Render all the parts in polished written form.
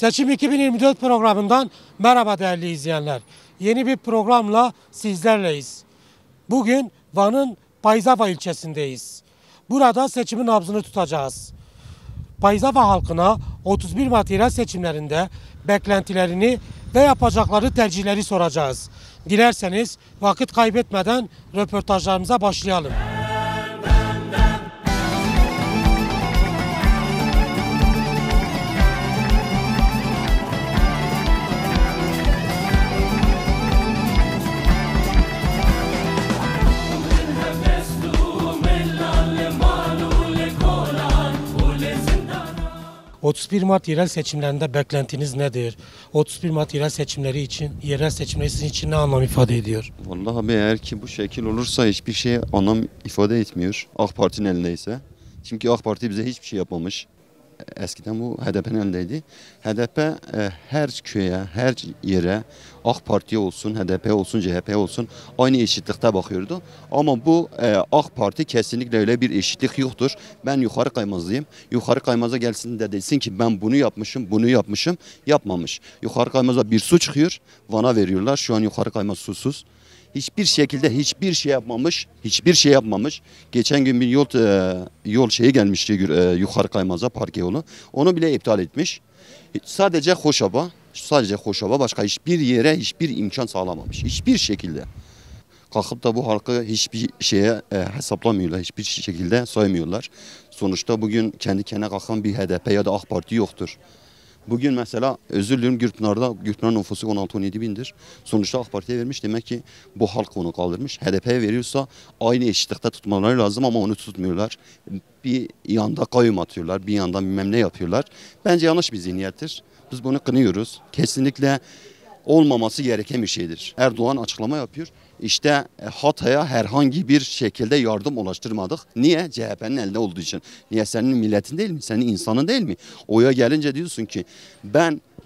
Seçim 2024 programından merhaba değerli izleyenler. Yeni bir programla sizlerleyiz. Bugün Van'ın Payzava ilçesindeyiz. Burada seçimin nabzını tutacağız. Payzava halkına 31 Mart yerel seçimlerinde beklentilerini ve yapacakları tercihleri soracağız. Dilerseniz vakit kaybetmeden röportajlarımıza başlayalım. 31 Mart yerel seçimlerinde beklentiniz nedir? 31 Mart yerel seçimleri sizin için ne anlam ifade ediyor? Vallahi abi eğer ki bu şekil olursa hiçbir şey anlam ifade etmiyor. AK Parti'nin elindeyse. Çünkü AK Parti bize hiçbir şey yapmamış. Eskiden bu HDP'nin elindeydi. HDP her köye, her yere AK Parti olsun, HDP olsun, CHP olsun aynı eşitlikte bakıyordu. Ama bu AK Parti kesinlikle öyle bir eşitlik yoktur. Ben yukarı kaymazlıyım. Yukarı kaymaza gelsin de desin ki ben bunu yapmışım, bunu yapmışım, yapmamış. Yukarı kaymaza bir su çıkıyor, Van'a veriyorlar. Şu an yukarı kaymaz susuz. Hiçbir şekilde hiçbir şey yapmamış. Geçen gün bir yol şeyi gelmişti yukarı kaymaza park yolu. Onu bile iptal etmiş. Sadece Hoşova başka hiçbir yere hiçbir imkan sağlamamış. Hiçbir şekilde. Kalkıp da bu halkı hiçbir şeye hesaplamıyorlar. Hiçbir şekilde saymıyorlar. Sonuçta bugün kendi kendine kalkan bir HDP ya da AK Parti yoktur. Bugün mesela özür diliyorum Gürpınar nüfusu 16-17 bindir. Sonuçta AK Parti'ye vermiş, demek ki bu halk onu kaldırmış. HDP'ye veriyorsa aynı eşitlikte tutmaları lazım ama onu tutmuyorlar. Bir yanda kayyum atıyorlar, bir yandan bilmem ne yapıyorlar. Bence yanlış bir zihniyettir. Biz bunu kınıyoruz. Kesinlikle olmaması gereken bir şeydir. Erdoğan açıklama yapıyor. İşte Hatay'a herhangi bir şekilde yardım ulaştırmadık. Niye? CHP'nin elde olduğu için. Niye? Senin milletin değil mi? Senin insanın değil mi? Oya gelince diyorsun ki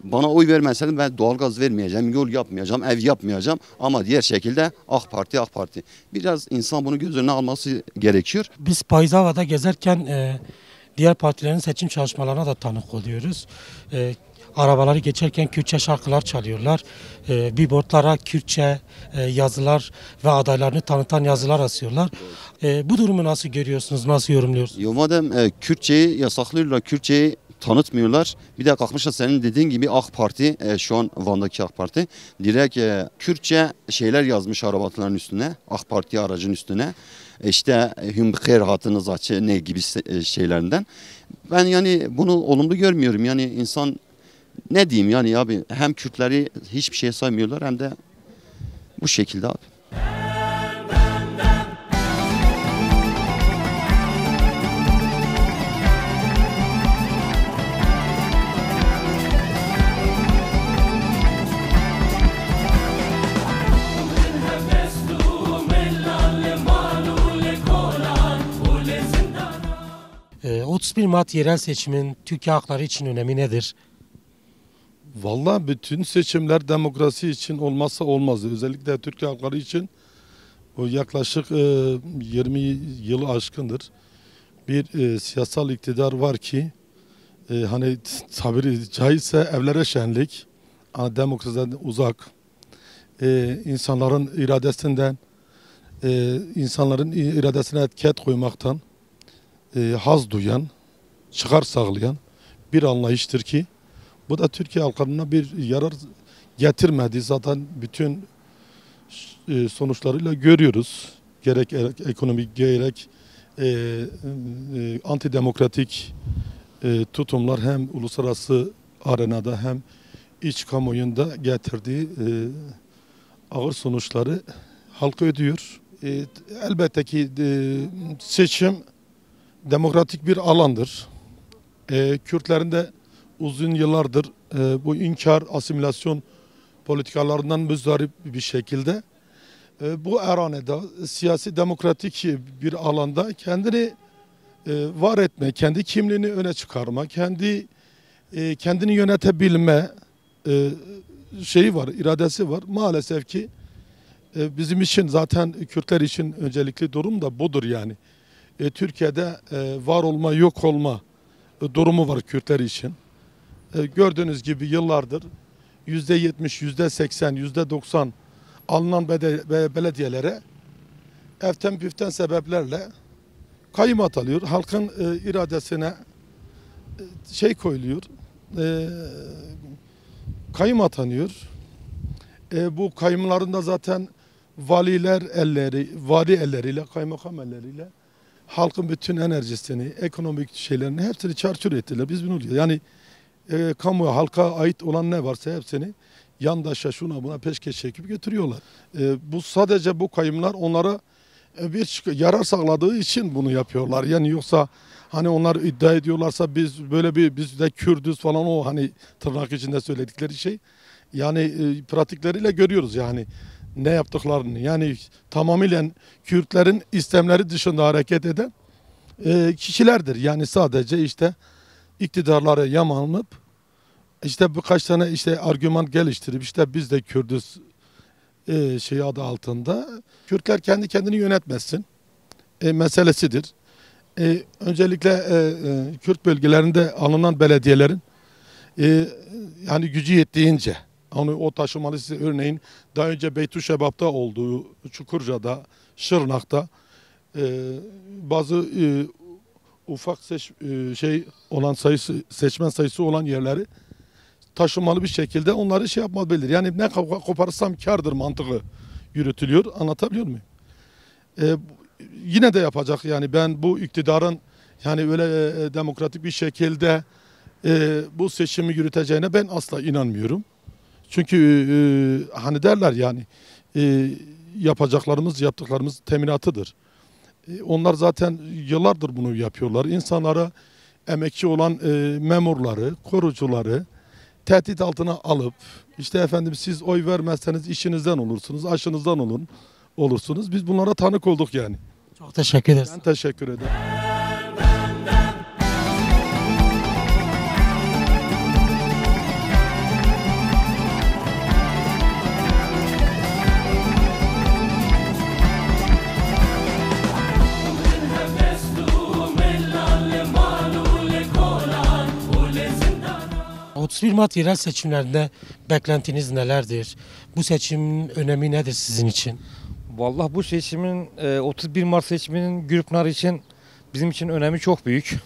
bana oy vermezsen ben doğalgaz vermeyeceğim, yol yapmayacağım, ev yapmayacağım. Ama diğer şekilde AK Parti. Biraz insan bunu göz önüne alması gerekiyor. Biz Payzava'da gezerken diğer partilerin seçim çalışmalarına da tanık oluyoruz. Arabaları geçerken Kürtçe şarkılar çalıyorlar. Billboardlara Kürtçe yazılar ve adaylarını tanıtan yazılar asıyorlar. Bu durumu nasıl görüyorsunuz, nasıl yorumluyorsunuz? Madem Kürtçeyi yasaklıyorlar, Kürtçeyi tanıtmıyorlar. Bir de kalkmışlar senin dediğin gibi AK Parti, şu an Van'daki AK Parti direkt Kürtçe şeyler yazmış arabaların üstüne, AK Parti aracın üstüne. İşte hümbıkher hatınız açı ne gibi şeylerinden. Ben yani bunu olumlu görmüyorum. Yani insan ne diyeyim yani abi, hem Kürtleri hiçbir şey saymıyorlar hem de bu şekilde abi. Ee, 31 Mart yerel seçimin Türkiye halkları için önemi nedir? Vallahi bütün seçimler demokrasi için olmazsa olmazdı. Özellikle Türkiye halkları için o yaklaşık 20 yılı aşkındır. Bir siyasal iktidar var ki hani tabiri caizse evlere şenlik, demokrasiden uzak, insanların iradesine etiket koymaktan haz duyan, çıkar sağlayan bir anlayıştır ki bu da Türkiye halklarına bir yarar getirmedi. Zaten bütün sonuçlarıyla görüyoruz. Gerek ekonomik, gerek antidemokratik tutumlar hem uluslararası arenada hem iç kamuoyunda getirdiği ağır sonuçları halk ödüyor. Elbette ki seçim demokratik bir alandır. Kürtlerin de uzun yıllardır bu inkar, asimilasyon politikalarından müzdarip bir şekilde bu araneda siyasi demokratik bir alanda kendini var etme, kendi kimliğini öne çıkarma, kendini yönetebilme şeyi var, iradesi var. Maalesef ki bizim için zaten Kürtler için öncelikli durum da budur yani. Türkiye'de var olma, yok olma durumu var Kürtler için. Gördüğünüz gibi yıllardır %70, %80, %90 alınan belediyelere eften püften sebeplerle kayyum atanıyor. Halkın iradesine koyuluyor. Kayyum atanıyor. Bu kayyumların da zaten vali elleriyle, kaymakam elleriyle halkın bütün enerjisini, ekonomik şeylerini hepsini çarçur ettiler. Biz bunu diyoruz. Yani kamuya, halka ait olan ne varsa hepsini yandaşa, şuna buna peşkeş çekip götürüyorlar. Bu sadece bu kayyumlar onlara bir yarar sağladığı için bunu yapıyorlar. Yani yoksa hani onlar iddia ediyorlarsa biz de Kürdüz falan, o hani tırnak içinde söyledikleri şey. Yani pratikleriyle görüyoruz yani ne yaptıklarını. Yani tamamıyla Kürtlerin istemleri dışında hareket eden kişilerdir. Yani sadece işte iktidarlara yamanıp işte birkaç tane işte argüman geliştirip işte biz de Kürdüz adı altında Kürtler kendi kendini yönetmesin meselesidir. Öncelikle Kürt bölgelerinde alınan belediyelerin yani gücü yettiğince o taşımalı size örneğin daha önce Beytüşşebap'ta olduğu Çukurca'da, Şırnak'ta bazı ufak seçmen sayısı olan yerleri taşımalı bir şekilde onları yapmalıdır. Yani ne koparsam kârdır mantığı yürütülüyor. Anlatabiliyor muyum? Yine de yapacak yani ben bu iktidarın yani öyle demokratik bir şekilde bu seçimi yürüteceğine ben asla inanmıyorum. Çünkü hani derler yani yaptıklarımız teminatıdır. Onlar zaten yıllardır bunu yapıyorlar. İnsanlara emekçi olan memurları, korucuları tehdit altına alıp işte efendim siz oy vermezseniz işinizden olursunuz, aşınızdan olursunuz. Biz bunlara tanık olduk yani. Çok teşekkür ederiz. Ben teşekkür ederim. Evet. 31 Mart yerel seçimlerinde beklentiniz nelerdir? Bu seçimin önemi nedir sizin için? Vallahi bu seçimin 31 Mart seçiminin Gürpınar için bizim için önemi çok büyük.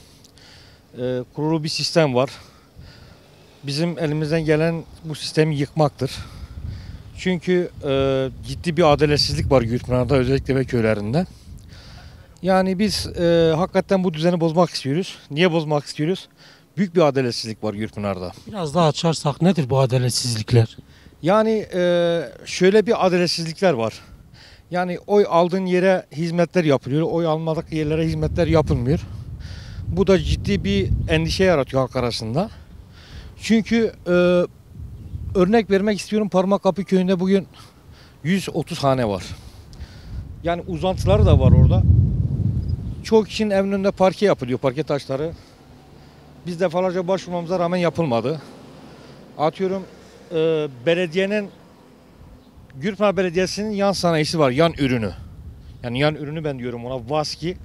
Kurulu bir sistem var. Bizim elimizden gelen bu sistemi yıkmaktır. Çünkü ciddi bir adaletsizlik var Gürpınar'da, özellikle ve köylerinde. Yani biz hakikaten bu düzeni bozmak istiyoruz. Niye bozmak istiyoruz? Büyük bir adaletsizlik var Gürpınar'da. Biraz daha açarsak nedir bu adaletsizlikler? Yani şöyle bir adaletsizlikler var. Yani oy aldığın yere hizmetler yapılıyor, oy almadık yerlere hizmetler yapılmıyor. Bu da ciddi bir endişe yaratıyor halk arasında. Çünkü örnek vermek istiyorum, Parmakkapı köyünde bugün 130 hane var. Yani uzantıları da var orada. Çoğu kişinin evinin önünde parke yapılıyor, parke taşları. Biz defalarca başvurmamıza rağmen yapılmadı. Atıyorum belediyenin, Gürpınar Belediyesi'nin yan sanayisi var, yan ürünü. Yani yan ürünü ben diyorum ona, Vaski.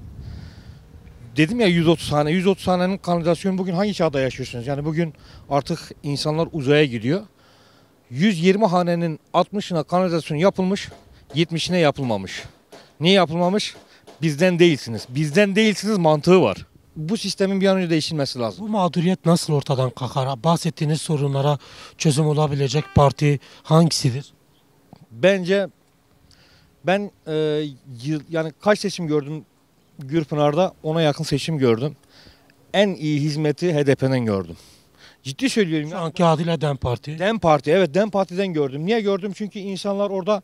Dedim ya 130 hane, 130 hanenin kanalizasyonu bugün hangi çağda yaşıyorsunuz? Yani bugün artık insanlar uzaya gidiyor. 120 hanenin 60'ına kanalizasyon yapılmış, 70'ine yapılmamış. Niye yapılmamış? Bizden değilsiniz. Bizden değilsiniz mantığı var. Bu sistemin bir an önce değişilmesi lazım. Bu mağduriyet nasıl ortadan kalkar? Bahsettiğiniz sorunlara çözüm olabilecek parti hangisidir? Bence ben yani kaç seçim gördüm Gürpınar'da, ona yakın seçim gördüm. En iyi hizmeti HDP'den gördüm. Ciddi söylüyorum. Şu anki adıyla DEM Parti. DEM Parti, evet DEM Parti'den gördüm. Niye gördüm? Çünkü insanlar orada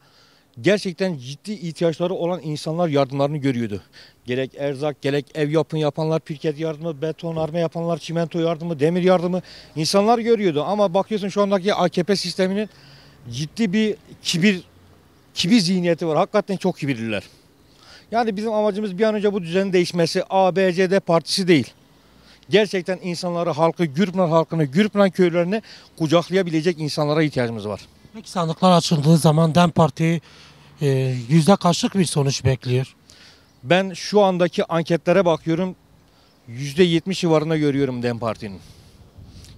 gerçekten ciddi ihtiyaçları olan insanlar yardımlarını görüyordu. Gerek erzak, gerek ev yapım yapanlar, pirket yardımı, betonarme yapanlar, çimento yardımı, demir yardımı insanlar görüyordu. Ama bakıyorsun şu andaki AKP sisteminin ciddi bir kibir zihniyeti var. Hakikaten çok kibirliler. Yani bizim amacımız bir an önce bu düzenin değişmesi. A, B, C, D partisi değil. Gerçekten insanları, halkı, Gürpınar halkını, Gürpınar köylerini kucaklayabilecek insanlara ihtiyacımız var. Peki sandıklar açıldığı zaman DEM Parti yüzde kaçlık bir sonuç bekliyor? Ben şu andaki anketlere bakıyorum, %70 civarında görüyorum DEM Parti'nin.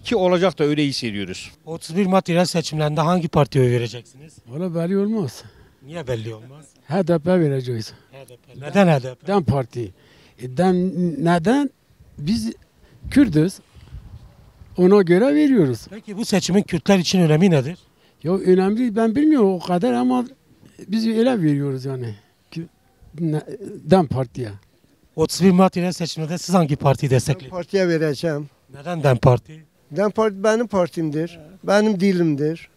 ki olacak da öyle hissediyoruz. 31 Mart yerel seçimlerinde hangi partiye oy vereceksiniz? Valla belli olmaz. Niye belli olmaz? HDP vereceğiz. HDP. Neden HDP? Dem Parti. Neden? Biz Kürdüz. Ona göre veriyoruz. Peki bu seçimin Kürtler için önemi nedir? Ya önemli ben bilmiyorum o kadar ama biz öyle veriyoruz yani. Dem Parti'ye. 31 Mart yerel seçimlerde siz hangi partiyi Ben destekliyorsunuz? partiye vereceğim. Neden DEM Parti? DEM Parti benim partimdir. Benim dilimdir.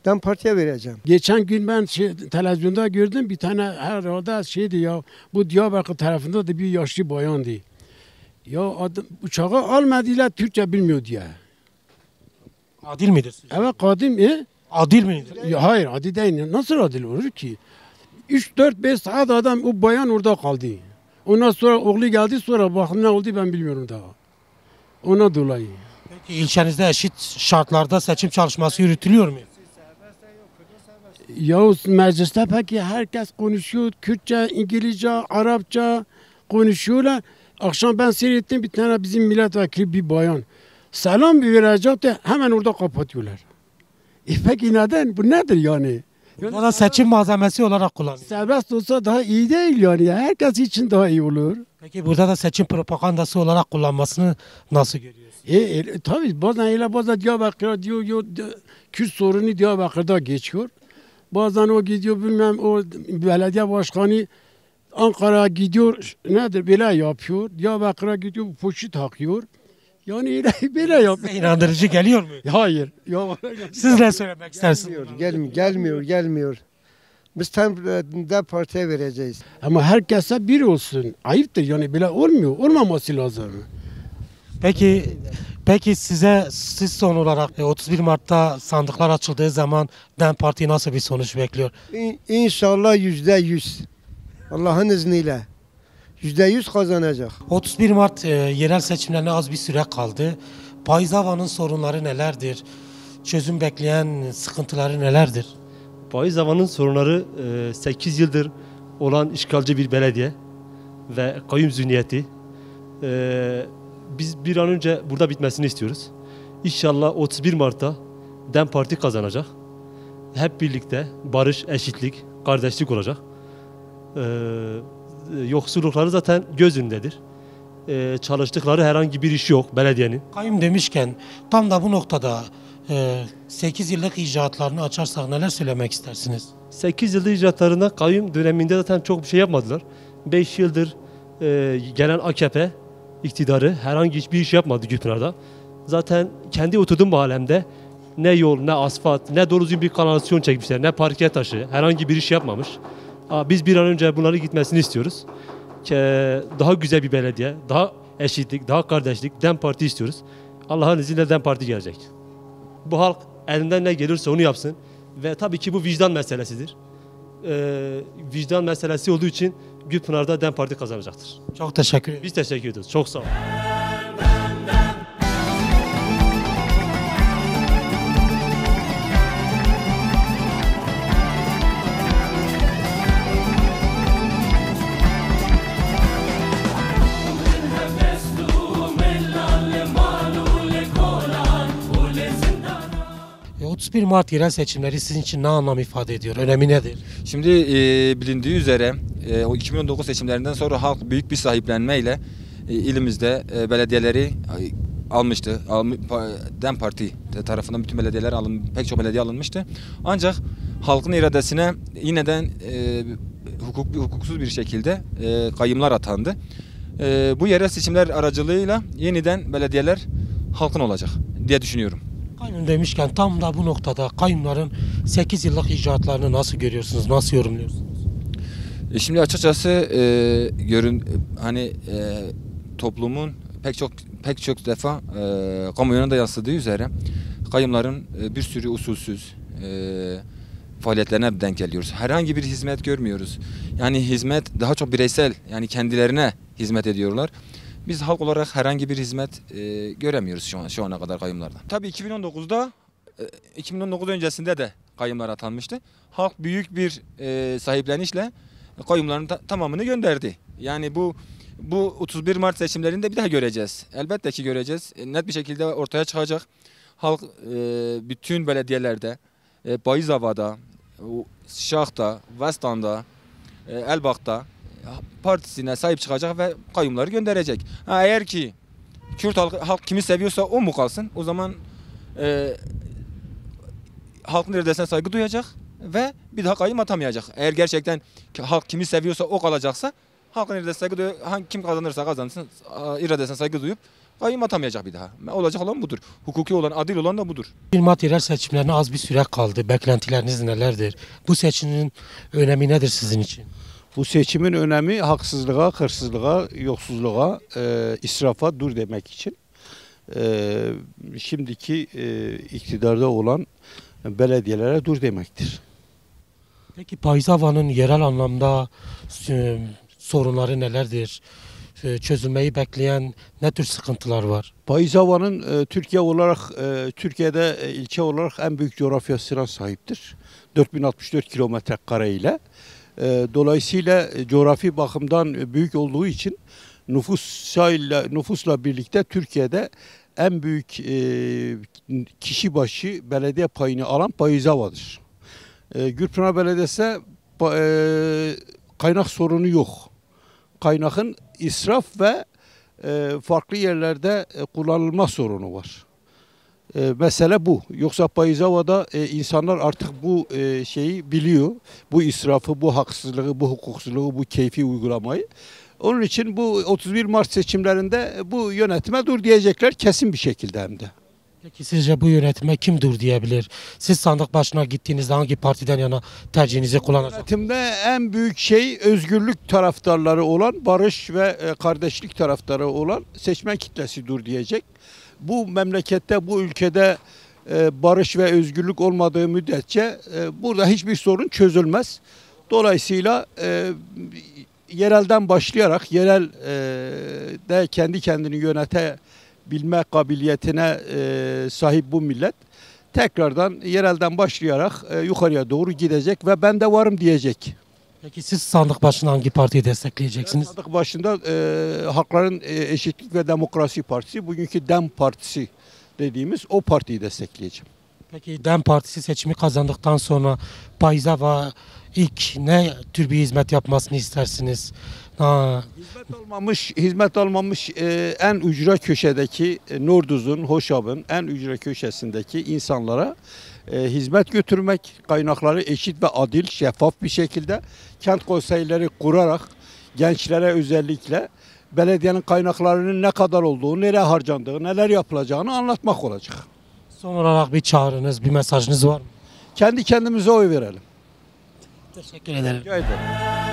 DEM Parti'ye vereceğim. Geçen gün ben televizyonda gördüm bir tane herhalde şeydi ya bu Diyarbakır tarafında da bir yaşlı bayandı. Ya adam, uçağı almadılar Türkçe bilmiyor diye. Adil midir? Evet kadim Adil midir? ya hayır adil değil. Nasıl adil olur ki? 3-4-5 saat adam o bayan orada kaldı. Ondan sonra oğlu geldi sonra bakın ne oldu ben bilmiyorum daha. Ona dolayı. Peki ilçenizde eşit şartlarda seçim çalışması yürütülüyor mu? Ya mecliste peki herkes konuşuyor. Kürtçe, İngilizce, Arapça konuşuyorlar. Akşam ben seyrettim bir tane bizim milletvekili bir bayan. Selam bir verecek de hemen orada kapatıyorlar. Peki neden? Bu nedir yani? Burada da seçim malzemesi olarak kullanılıyor. Serbest olsa daha iyi değil yani. Herkes için daha iyi olur. Peki burada da seçim propagandası olarak kullanmasını nasıl görüyorsunuz? Tabii bazen Diyarbakır'a diyor Kürt sorunu Diyarbakır'da geçiyor. Bazen o gidiyor bilmem o belediye başkanı Ankara'ya gidiyor nedir böyle yapıyor. Diyarbakır'a gidiyor poşet takıyor. Yani böyle yapıyor. Size inandırıcı geliyor mu? Hayır. Ya, Siz ne söylemek istersiniz? Gelmiyor. Biz tam DEM Parti'ye vereceğiz. ama herkese bir olsun. Ayıptır yani böyle olmuyor. Olmaması lazım. Peki siz son olarak 31 Mart'ta sandıklar açıldığı zaman DEM Parti nasıl bir sonuç bekliyor? İnşallah %100. Allah'ın izniyle. %100 kazanacak. 31 Mart yerel seçimlerine az bir süre kaldı. Payzava'nın sorunları nelerdir? Çözüm bekleyen sıkıntıları nelerdir? Payzava'nın sorunları 8 yıldır olan işgalci bir belediye ve kayyum zihniyeti. Biz bir an önce burada bitmesini istiyoruz. İnşallah 31 Mart'ta DEM Parti kazanacak. Hep birlikte barış, eşitlik, kardeşlik olacak. Yoksullukları zaten göz önündedir. Çalıştıkları herhangi bir iş yok belediyenin. Kayyum demişken tam da bu noktada 8 yıllık icraatlarını açarsak neler söylemek istersiniz? 8 yıldır icraatlarında kayyum döneminde zaten çok bir şey yapmadılar. 5 yıldır gelen AKP iktidarı herhangi hiçbir iş yapmadı Gülpınar'da. Zaten kendi oturduğum mahallemde ne yol, ne asfalt, ne doğru düzgün bir kanalizasyon çekmişler, ne parke taşı, herhangi bir iş yapmamış. Biz bir an önce bunları gitmesini istiyoruz. Daha güzel bir belediye, daha eşitlik, daha kardeşlik, DEM Parti istiyoruz. Allah'ın izniyle DEM Parti gelecek. Bu halk elinden ne gelirse onu yapsın. Ve tabii ki bu vicdan meselesidir. Vicdan meselesi olduğu için Gülpınar'da DEM Parti kazanacaktır. Çok teşekkür ederim. Biz teşekkür ediyoruz. Çok sağ olun. E, 31 Mart yerel seçimleri sizin için ne anlam ifade ediyor? Önemi nedir? Şimdi bilindiği üzere o 2019 seçimlerinden sonra halk büyük bir sahiplenmeyle ilimizde belediyeleri almıştı. DEM Parti tarafından bütün belediyeler pek çok belediye alınmıştı. Ancak halkın iradesine yineden hukuksuz bir şekilde kayyımlar atandı. Bu yerel seçimler aracılığıyla yeniden belediyeler halkın olacak diye düşünüyorum. Kayyum demişken tam da bu noktada kayyumların 8 yıllık icraatlarını nasıl görüyorsunuz, nasıl yorumluyorsunuz? Şimdi açıkçası toplumun pek çok defa kamuoyuna da yansıdığı üzere kayyumların bir sürü usulsüz faaliyetlerine denk geliyoruz. Herhangi bir hizmet görmüyoruz. Yani hizmet daha çok bireysel, yani kendilerine hizmet ediyorlar. Biz halk olarak herhangi bir hizmet göremiyoruz şu ana kadar kayyumlardan. Tabii 2019 öncesinde de kayyumlar atanmıştı. Halk büyük bir sahiplenişle kayyumların tamamını gönderdi. Yani bu Bu 31 Mart seçimlerinde bir daha göreceğiz. Elbette ki göreceğiz. Net bir şekilde ortaya çıkacak. Halk bütün belediyelerde, Bayızava'da, Şah'ta, Vestan'da, Elbak'ta partisine sahip çıkacak ve kayyumları gönderecek. Eğer ki Kürt halk kimi seviyorsa o mu kalsın? O zaman halkın iradesine saygı duyacak ve bir daha kayyum atamayacak. Eğer gerçekten halk kimi seviyorsa o kalacaksa halkın iradesine saygı duyuyor. Kim kazanırsa kazansın iradesine saygı duyup kayyum atamayacak bir daha. Olacak olan budur. Hukuki olan, adil olan da budur. 1 Mart yerel seçimlerine az bir süre kaldı. Beklentileriniz nelerdir? Bu seçimin önemi nedir sizin için? Bu seçimin önemi haksızlığa, hırsızlığa, yoksulluğa, israfa dur demek için. Şimdiki iktidarda olan belediyelere dur demektir. Peki Bayızava'nın yerel anlamda sorunları nelerdir? Çözülmeyi bekleyen ne tür sıkıntılar var? Bayızava'nın Türkiye'de ilçe olarak en büyük coğrafyasına sahiptir. 4064 kilometre kare ile. Dolayısıyla coğrafi bakımdan büyük olduğu için nüfusla birlikte Türkiye'de en büyük kişi başı belediye payını alan Bayızava'dır. Gürpınar Belediyesi kaynak sorunu yok. Kaynakın israf ve farklı yerlerde kullanılma sorunu var. Mesele bu. Yoksa Bayızava'da insanlar artık bu şeyi biliyor. Bu israfı, bu haksızlığı, bu hukuksuzluğu, bu keyfi uygulamayı. Onun için bu 31 Mart seçimlerinde bu yönetime dur diyecekler kesin bir şekilde hem de. Peki sizce bu yönetime kim dur diyebilir? Siz sandık başına gittiğinizde hangi partiden yana tercihinizi kullanacaksınız? Yönetimde en büyük şey özgürlük taraftarları olan, barış ve kardeşlik taraftarı olan seçmen kitlesi dur diyecek. Bu memlekette, bu ülkede barış ve özgürlük olmadığı müddetçe burada hiçbir sorun çözülmez. Dolayısıyla yerelden başlayarak de kendi kendini yönetebilme kabiliyetine sahip bu millet tekrardan yerelden başlayarak yukarıya doğru gidecek ve ben de varım diyecek. Peki siz sandık başına hangi partiyi destekleyeceksiniz? Sandık başında Halkların Eşitlik ve Demokrasi Partisi, bugünkü DEM Partisi dediğimiz o partiyi destekleyeceğim. Peki DEM Partisi seçimi kazandıktan sonra Bayızava ilk ne tür bir hizmet yapmasını istersiniz? Hizmet almamış en ücra köşedeki Norduz'un, Hoşav'ın en ücra köşesindeki insanlara hizmet götürmek, kaynakları eşit ve adil, şeffaf bir şekilde kent konseyleri kurarak gençlere özellikle belediyenin kaynaklarının ne kadar olduğu, nereye harcandığı, neler yapılacağını anlatmak olacak. Son olarak bir çağrınız, bir mesajınız var mı? Kendi kendimize oy verelim. Teşekkür ederim. Rica ederim.